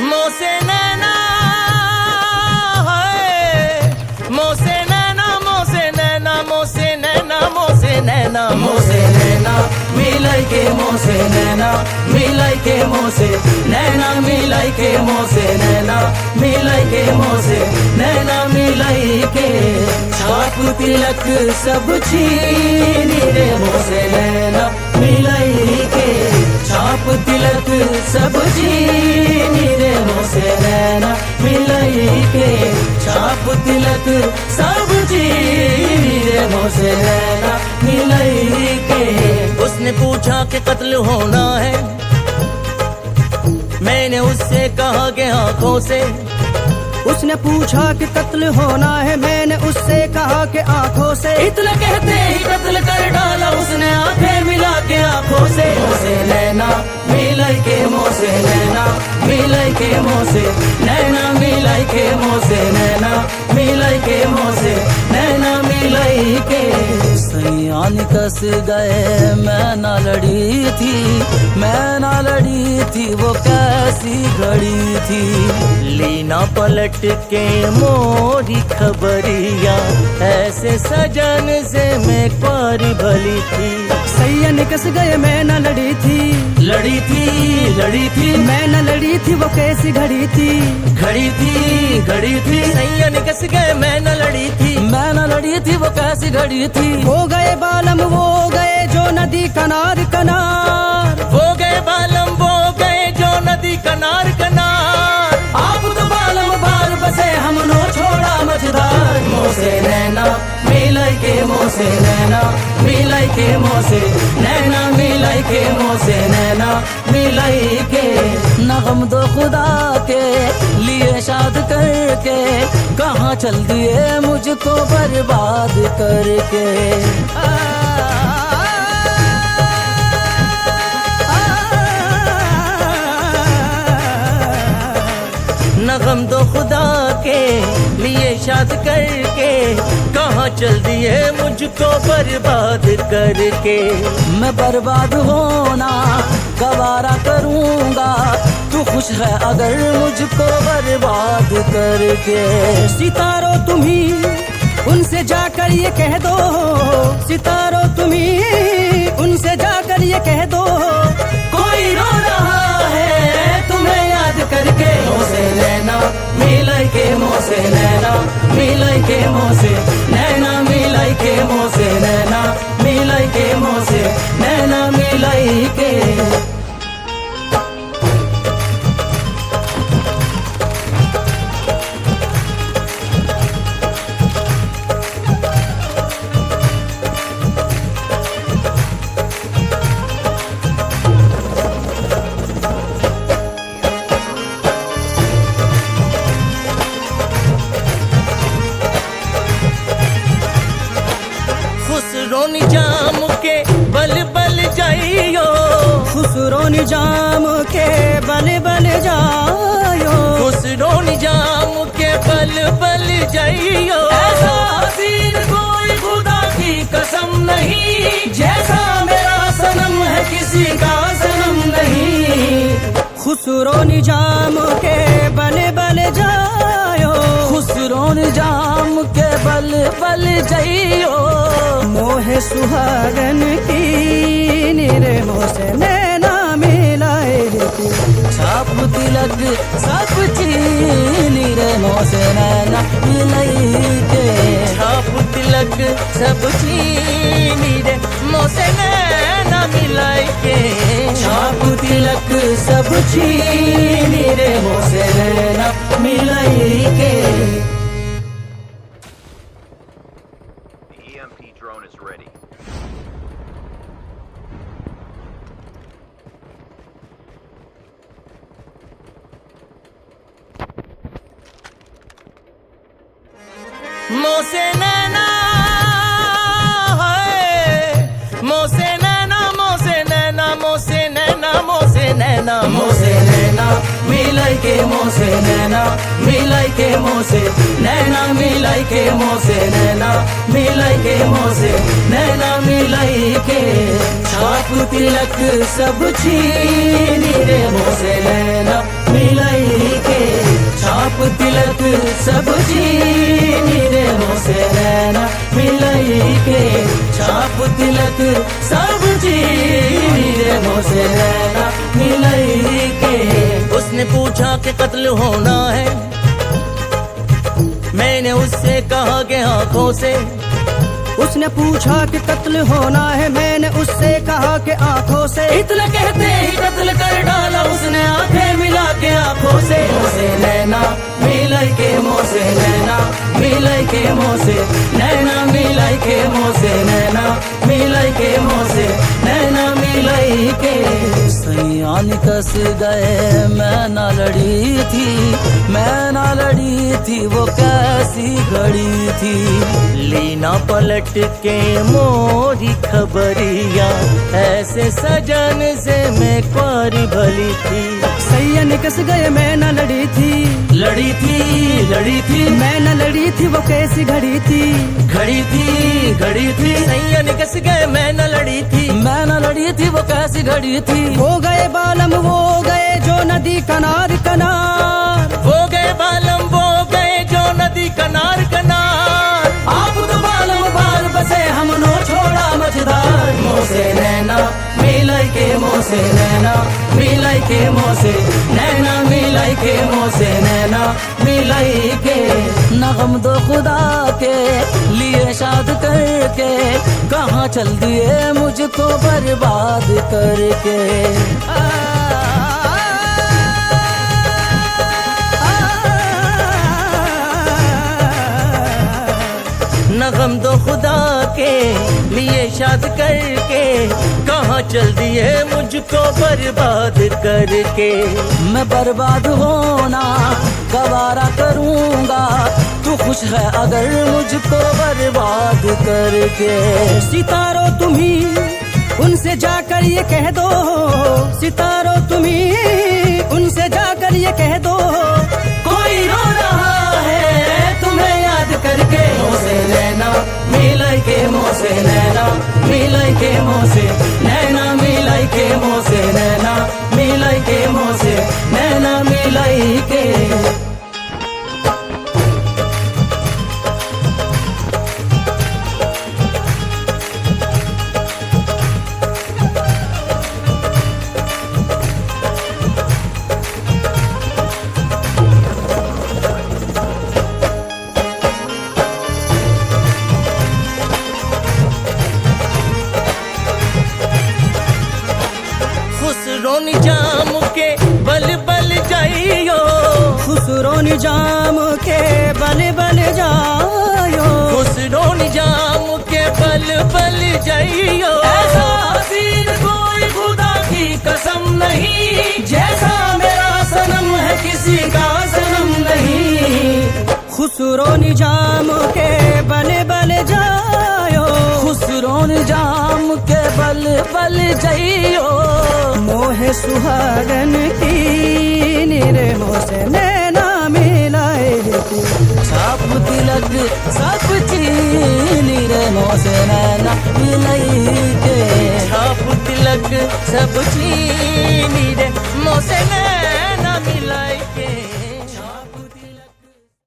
मोसे नैना है, मोसे नैना, मोसे नैना, मोसे नैना, मोसे नैना, मोसे नैना मिलाई के मोसे नैना मिलाई के मोसे नैना मिलाई के मोसे नैना मिलाई के मोसे नैना मिलाई के छाप तिलक सब छीनी रे मोसे नैना मिलाई के छाप तिलक सब छीनी रे मोसे नैना मिलाई के छाप तिलक सब छीनी रे मोसे नैना मिलाई के। उसने पूछा कि कत्ल होना है, मैंने उससे कहा कि आंखों से। उसने पूछा कि कत्ल होना है, मैंने उससे कहा कि आंखों से। इतना कहते ही कत्ल कर डाला उसने आंखें मिला के आंखों से। मोसे नैना मिलाई के मोसे नैना मिलाई के मोसे नैना मिलाई के मोसे नैना मिलाई के मोसे नैना मिलाई के। सैयान कस गए मैं ना लड़ी थी, मैं ना लड़ी थी, वो कैसी घड़ी थी। लीना पलट के मोरी खबरिया, ऐसे सजन से मैं प्यारी भली थी। सैयन कस गए मैं ना लड़ी थी, लड़ी थी, लड़ी थी, मैं ना लड़ी थी, वो कैसी घड़ी थी। घड़ी थी, घड़ी थी, सैयन कस गए मैं न लड़ी थी, मैं न लड़ी थी, वो कैसी घड़ी थी। हो गए बालम वो गए जो नदी कनार कनार, वो गए बालम वो गए जो नदी कनार कनार। आप तो बालम बाल बसे हमनो छोड़ा मझदार। मोसे नैना मिलाई के मोसे नैना मिलाई के मोसे नैना मिलाई के मोसे नैना मिलाई के। नगम दो खुदा के लिए शाद करके, कहाँ चल दिए मुझको बर्बाद करके। नगम दो खुदा के लिए शाद करके, कहाँ चल दिए मुझको बर्बाद करके। मैं बर्बाद होना गवारा करूँगा, तू खुश है अगर मुझको बर्बाद करके। सितारो तुम्ही उनसे जाकर ये कह दो, सितारो तुम्ही उनसे जाकर ये कह दो, कोई रो रहा है तुम्हें याद करके। मोसे नैना मिलाई के मोसे नैना मिलाई के मोसे नैना मिलाई के मोसे नैना मिलाई के मोसे नैना मिलाई के। खुसरो निजाम के बल बल जाइयो, खुसरो निजाम के बल बल जायो, खुसरो निजाम के बल बल जाइयो। ऐसा हसीन कोई खुदा की कसम नहीं, जैसा मेरा सनम है किसी का सनम नहीं। खुसरो निजाम के बल बल जायो, खुसरो निजाम के बल बल जाइयो। मोहे सुहागन की निरे मोसे नैना मिलाए थी, छाप तिलक सब चीनी रे मोसे नैना मिलाई के। छाप तिलक सब चीनी रे मोसे नैना मिलाई के। छाप तिलक सब चीनी रे मोसे नैना मिलाई के। EMP drone is ready. मोसे नैना है, मोसे नैना, मोसे नैना, मोसे नैना, मोसे नैना, मोसे नैना मिलाई के मोसे नैना मिलाई के मोसे नैना मिलाई के मोसे नैना मिलाई के मोसे नैना मिलाई के। छाप तिलक सब छीनी रे मोसे नैना मिलाई तिलक सब चीनी रे मोसे नैना मिलाई के छाप तिलक सब चीनी रे मोसे नैना मिलाई के। उसने पूछा कि कत्ल होना है, मैंने उससे कहा कि आंखों से। उसने पूछा कि कत्ल होना है, मैंने उससे कहा कि आंखों से। इतना कहते ही कत्ल कर डाला उसने आंखें मिला के आंखों से। मोसे नैना मिलाई के मोसे नैना मिलाई के मोसे नैना मिलाई के मोसे नैना मिलाई के मोसे नैना मिलाई के। सैया निकस गए मैं ना लड़ी थी, मैं ना लड़ी थी वो कैसी घड़ी थी। लीना पलट के मोरी खबरिया ऐसे सजन से मैं क्वारी भली थी। सैया निकस गए मैं न लड़ी थी, लड़ी थी लड़ी थी मैं न लड़ी थी वो कैसी घड़ी थी। घड़ी थी घड़ी थी सैया निकस गए मैं न लड़ी थी, मैं न लड़ी थी वो कैसी घड़ी थी। वो गए बालम वो गए जो नदी कनार कनार, वो गए बालम वो गए जो नदी कनार कनार। आप तो बालम बार बसे हमनो छोड़ा मझदार। मोसे नैना मिलाई के मोसे नैना मिलाई के मोसे नैना मिलाई के मोसे नैना मिलाई के। नगम दो खुदा के लिए शाद करके कहाँ चल दिए मुझको बर्बाद करके। नगम दो खुदा के लिए शाद करके कहाँ चल दिए मुझको बर्बाद करके। मैं बर्बाद होना गवारा करूँगा, तू खुश है अगर मुझको बर्बाद करके। सितारों तुम्ही उनसे जाकर ये कह दो, सितारों तुम्ही उनसे जाकर ये कह दो, कोई रो रहा है तुम्हें याद करके। मोसे नैना मिलाई के मोसे नैना मिलाई के मोसे नैना मिलाई के मोसे नैना मिलाई के मोसे नैना मिलाई के। खुसरो निजाम के बल बल जाइयो, खुसरो निजाम के बल बल जायो, खुसरो निजाम के बल बल जाइयो। ऐसा हसीन कोई खुदा की कसम नहीं, जैसा मेरा सनम है किसी का सनम नहीं। खुसरो निजाम के बल बल जायो, खुसरो निजाम के बल बल जाइयो। मोहे सुहागन की निरे मोसे नैना मिलाए थी। छाप तिलक सब चीनी रे मोसे नैना मिलाई के। छाप तिलक सब चीनी रे मोसे नैना